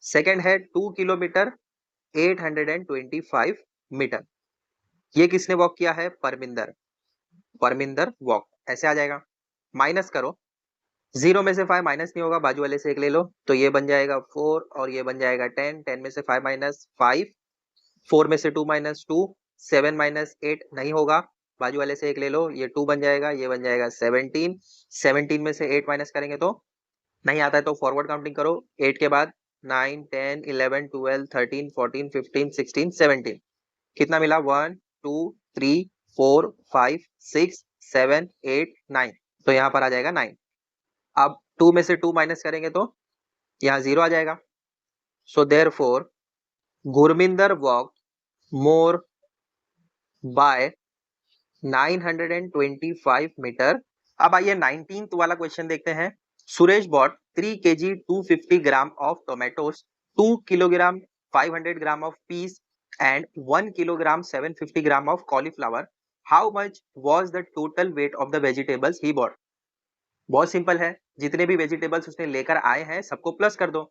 सेकंड है 2 किलोमीटर 825 मीटर, ये किसने वॉक किया है, परमिंदर, परमिंदर वॉक। ऐसे आ जाएगा, माइनस करो, 0 में से 5 माइनस नहीं होगा, बाजू वाले से एक ले लो तो ये बन जाएगा 4 और ये बन जाएगा 10, 10 में से 5 माइनस 5, 4 में से 2 माइनस 2, 7 माइनस 8 नहीं होगा, बाजू वाले से एक ले लो, ये 2 बन जाएगा, ये बन जाएगा 17, 17 में से 8 माइनस करेंगे तो नहीं आता है तो फॉरवर्ड काउंटिंग करो, 8 के बाद 9, 10, 11, 12, 13, 14, 15, 16, 17। कितना मिला? 1, 2, 3, 4, 5, 6, 7, 8, 9। तो यहाँ पर आ जाएगा 9। अब 2 में से 2 माइनस करेंगे तो यहाँ 0 आ जाएगा। So therefore Gurminder walk more by 925 metre. अब आइए 19th वाला क्वेश्चन देखते हैं। Suresh bought 3 kg 250 gram of tomatoes, 2 kilogram 500 gram of peas and 1 kilogram 750 gram of cauliflower. How much was the total weight of the vegetables he bought? बहुत simple है, जितने भी vegetables उसने लेकर आए हैं सबको प्लस कर दो।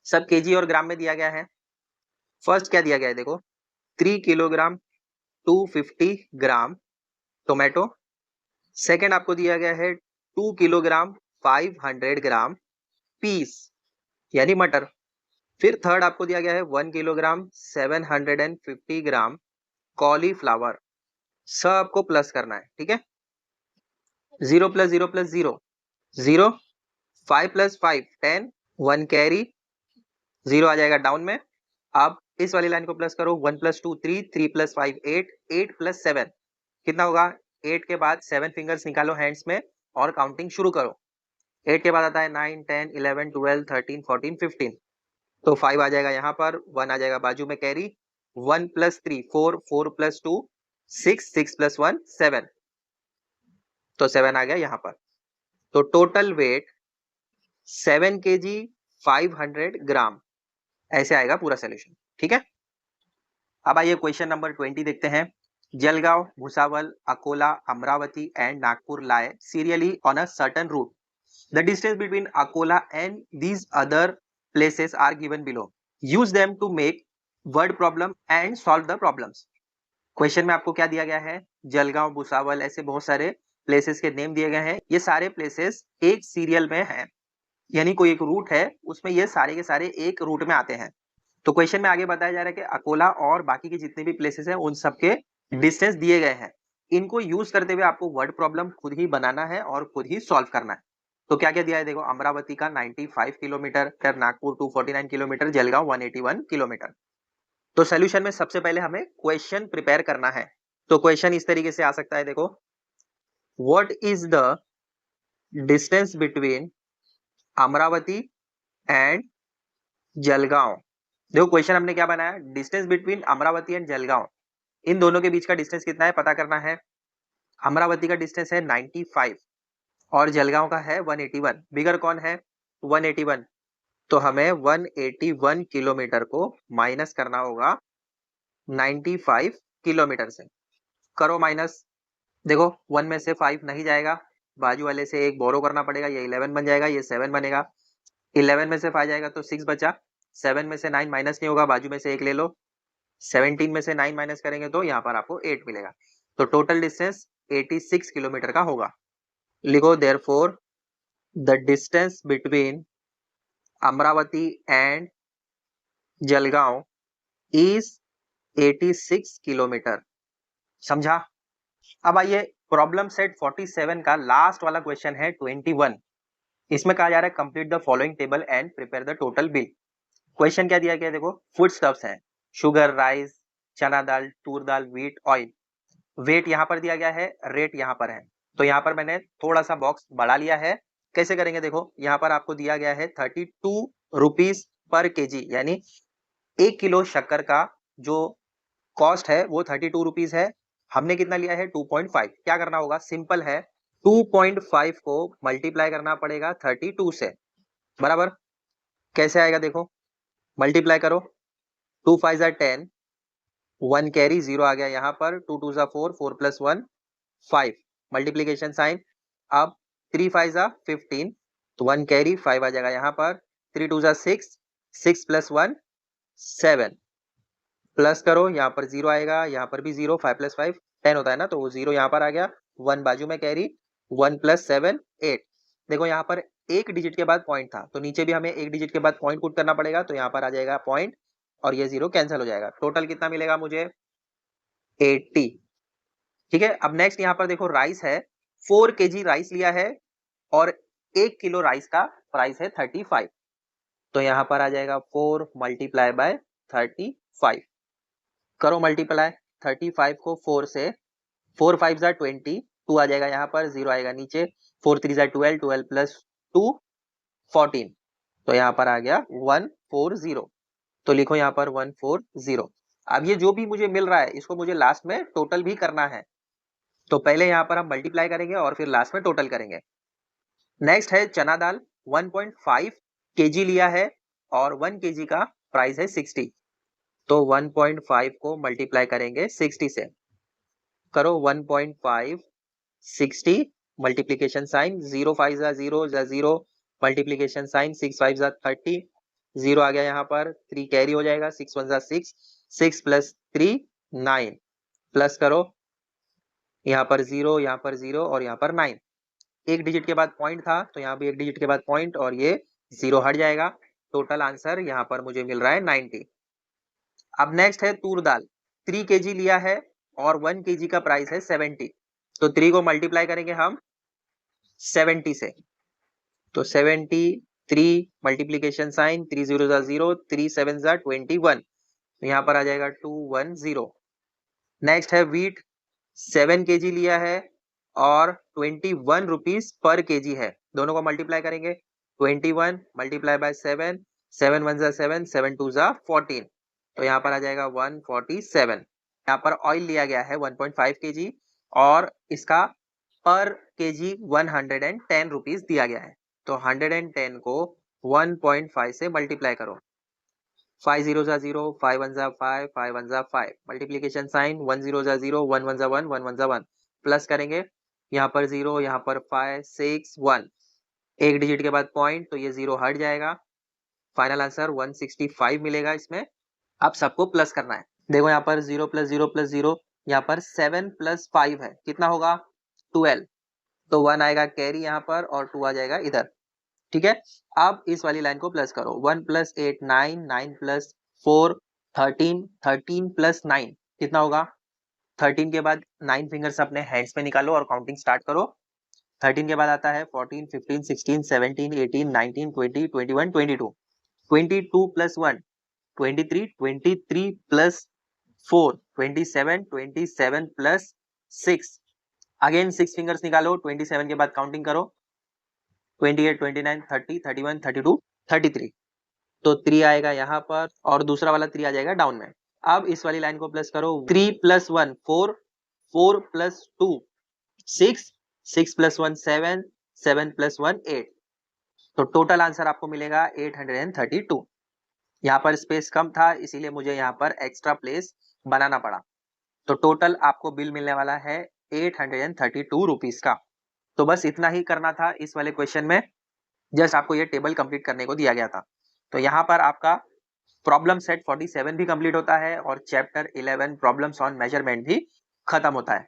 सब केजी और ग्राम में दिया गया है। फर्स्ट क्या दिया गया है देखो, 3 किलोग्राम 250 ग्राम टोमेटो। सेकेंड आपको दिया गया है 2 किलोग्राम 500 ग्राम पीस यानी मटर। फिर थर्ड आपको दिया गया है 1 किलोग्राम 750 ग्राम कॉलीफ्लावर। सबको प्लस करना है, ठीक है। 0 प्लस 0 प्लस 0 0, 5 प्लस 5 10, 1 कैरी, 0 आ जाएगा डाउन में। अब इस वाली लाइन को प्लस करो, 1 प्लस 2 3, 3 प्लस 5 8, 8 प्लस 7 कितना होगा? 8 के बाद 7 फिंगर्स निकालो हैंड्स में और काउंटिंग शुरू करो। 8 के बाद आता है 9, 10, 11, 12, 13, 14, 15। तो 5 आ जाएगा यहाँ पर, 1 आ जाएगा बाजू में कैरी। 1 plus 3 4, 4 plus 2 6, 6 plus 1 7। तो 7 आ गया यहाँ पर। तो टोटल वेट 7 kg 500 ग्राम, ऐसे आएगा पूरा सोल्यूशन, ठीक है। अब आइए क्वेश्चन नंबर 20 देखते हैं। Jalgaon, Bhusawal, Akola, Amravati and Nagpur lie serially on a certain route. The distance between Akola and these other places are given below. Use them to make word problem and solve the problems. Question में आपको क्या दिया गया है? जलगांव, भुसावल, ऐसे बहुत सारे प्लेसेस के नेम दिए गए हैं। ये सारे प्लेसेस एक सीरियल में हैं, यानी कोई एक रूट है उसमें ये सारे के सारे एक रूट में आते हैं। तो क्वेश्चन में आगे बताया जा रहा है कि अकोला और बाकी के जितने भी प्लेसेस हैं उन सबके डिस्टेंस दिए गए हैं। इनको यूज करते हुए आपको वर्ड प्रॉब्लम खुद ही बनाना है और खुद ही सॉल्व करना है। तो क्या क्या दिया है देखो, अमरावती का 95 किलोमीटर, फिर नागपुर 249 किलोमीटर, जलगांव 181 किलोमीटर। तो सोल्यूशन में सबसे पहले हमें क्वेश्चन प्रिपेयर करना है। तो क्वेश्चन इस तरीके से आ सकता है देखो, what is the distance between Amravati and Jalgaon. देखो क्वेश्चन हमने क्या बनाया, distance between Amravati and Jalgaon, इन दोनों के बीच का डिस्टेंस कितना है पता करना है। अमरावती का डिस्टेंस है 95 और जलगांव का है 181। बिगर कौन है? 181। तो हमें 181 किलोमीटर को माइनस करना होगा 95 किलोमीटर से। करो माइनस। देखो 1 में से 5 नहीं जाएगा, बाजू वाले से एक बोरो करना पड़ेगा, ये 11 बन जाएगा, ये 7 बनेगा। 11 में से 5 जाएगा तो 6 बचा। 7 में से 9 माइनस नहीं होगा, बाजू में से एक ले लो। 17 में से 9 माइनस करेंगे तो यहाँ पर आपको 8 मिलेगा। तो टोटल डिस्टेंस 86 किलोमीटर का होगा। लिखो therefore the distance between Amravati and Jalgaon is 86 kilometre. समझा? अब आइए प्रॉब्लम सेट 47 का लास्ट वाला क्वेश्चन है 21। इसमें कहा जा रहा है complete the following table and prepare the total bill. Question क्या दिया गया देखो, फूड स्टफ्स हैं, शुगर, राइस, चना दाल, तूर दाल, व्हीट, ऑयल। वेट यहाँ पर दिया गया है, रेट यहाँ पर है। तो यहाँ पर मैंने थोड़ा सा बॉक्स बढ़ा लिया है। कैसे करेंगे देखो, यहाँ पर आपको दिया गया है 32 रुपीज पर केजी, यानी 1 किलो शक्कर का जो कॉस्ट है वो 32 रुपीज है। हमने कितना लिया है? 2.5। क्या करना होगा? सिंपल है, 2.5 को मल्टीप्लाई करना पड़ेगा 32 से, बराबर। कैसे आएगा देखो, मल्टीप्लाई करो, 2 5 10, 1 कैरी, 0 आ गया यहाँ पर, 2 2 4, 4 प्लस 1 5, मल्टीप्लीकेशन साइन। अब 3 5 15, तो 1 कैरी, 5 आ जाएगा यहाँ पर, 3 2 6, 6 प्लस 1 7, प्लस करो, यहाँ पर 0 आएगा, यहाँ पर भी 0, 5 प्लस 5 10 होता है ना, तो वो 0 यहाँ पर आ गया, 1 बाजू में कैरी, 1 प्लस 7 8। देखो यहाँ पर एक डिजिट के बाद पॉइंट था, तो नीचे भी हमें एक डिजिट के बाद पॉइंट पुट करना पड़ेगा, तो यहाँ पर आ जाएगा पॉइंट और ये 0 कैंसिल हो जाएगा। टोटल कितना मिलेगा मुझे? 80। ठीक है। अब नेक्स्ट यहाँ पर देखो, राइस है, 4 kg राइस लिया है और 1 किलो राइस का प्राइस है 35। तो यहाँ पर आ जाएगा 4 मल्टीप्लाई बाय 35। करो मल्टीप्लाई 35 को 4 से, 4 5 जा 20, 2 आ जाएगा यहाँ पर, 0 आएगा नीचे, 4 3 जा 12, 12 प्लस 2 14, तो यहाँ पर आ गया 140। तो लिखो यहाँ पर 140। अब ये जो भी मुझे मिल रहा है इसको मुझे लास्ट में टोटल भी करना है, तो पहले यहाँ पर हम मल्टीप्लाई करेंगे और फिर लास्ट में टोटल करेंगे। नेक्स्ट है चना दाल, 1.5 केजी लिया है और 1 केजी का प्राइस है 60, तो 1.5 को मल्टीप्लाई करेंगे 60 से। करो 1.5 60 मल्टीप्लीकेशन साइन, 0 5 जा 0 जा 0, मल्टीप्लीकेशन साइन 6 5 जा 30, 0 आ गया यहाँ पर, 3 कैरी हो जाएगा, 6 1 जा 6, 6 प्लस 3 9, प्लस करो यहाँ पर 0, यहाँ पर 0 और यहाँ पर 9, एक डिजिट के बाद पॉइंट था तो यहाँ भी एक डिजिट के बाद पॉइंट और ये 0 हट जाएगा। टोटल आंसर यहाँ पर मुझे मिल रहा है 90। अब नेक्स्ट है तूर दाल, 3 केजी लिया है और 1 केजी का प्राइस है 70, तो 3 को मल्टीप्लाई करेंगे हम 70 से, तो 73 मल्टीप्लीकेशन साइन, 3 0 जा 0, 3 7 जा 21, तो यहाँ पर आ जाएगा 210। नेक्स्ट है व्हीट, 7 केजी लिया है और 21 रुपीज पर केजी है, दोनों को मल्टीप्लाई करेंगे, 21 मल्टीप्लाई बाय 7, 7 1 जा 7, 7 2 जा 14, तो यहाँ पर आ जाएगा 147। यहाँ पर ऑयल लिया गया है 1.5 केजी और इसका पर केजी 110 रुपीज दिया गया है, तो 110 को 1.5 से मल्टीप्लाई करो, 5 0 जा 0, 5 1 जा 5, 5 1 जा 5, मल्टीप्लीकेशन साइन, 1 0 जा 0, 1 1 जा 1, 1 1 जा 1, प्लस करेंगे यहाँ पर 0, यहाँ पर 5 6 1, एक डिजिट के बाद पॉइंट तो ये 0 हट जाएगा, फाइनल आंसर 165 मिलेगा इसमें। अब सबको प्लस करना है, देखो यहाँ पर 0 प्लस 0 प्लस 0, यहाँ पर 7 प्लस 5 है, कितना होगा 12, तो 1 आएगा कैरी यहाँ पर और 2 आ जाएगा इधर, ठीक है। अब इस वाली लाइन को प्लस करो, 1 प्लस 8 9, 9 प्लस 4 13, 13 प्लस 9 कितना होगा, 13 के बाद 9 फिंगर्स अपने हैंड्स में निकालो और काउंटिंग स्टार्ट करो। 13 के बाद आता है 14 15 16 17 18 19 20 21 22, 22 plus 1 23, 23 plus 4 27, 27 plus 6, again 6 fingers निकालो, 27 के बाद काउंटिंग करो, 28 29 30 31 32 33, तो 3 आएगा यहाँ पर और दूसरा वाला 3 आ जाएगा डाउन में। अब इस वाली लाइन को प्लस करो, 3 प्लस 1 4, 4 प्लस 2 6, 6 प्लस 1 7, 7 प्लस 1 8, तो टोटल आंसर आपको मिलेगा 832। यहाँ पर स्पेस कम था इसीलिए मुझे यहाँ पर एक्स्ट्रा प्लेस बनाना पड़ा, तो टोटल आपको बिल मिलने वाला है 832 रुपीज का। तो बस इतना ही करना था इस वाले क्वेश्चन में, जस्ट आपको ये टेबल कंप्लीट करने को दिया गया था। तो यहाँ पर आपका प्रॉब्लम सेट 47 भी कंप्लीट होता है और चैप्टर 11 प्रॉब्लम्स ऑन मेजरमेंट भी खत्म होता है।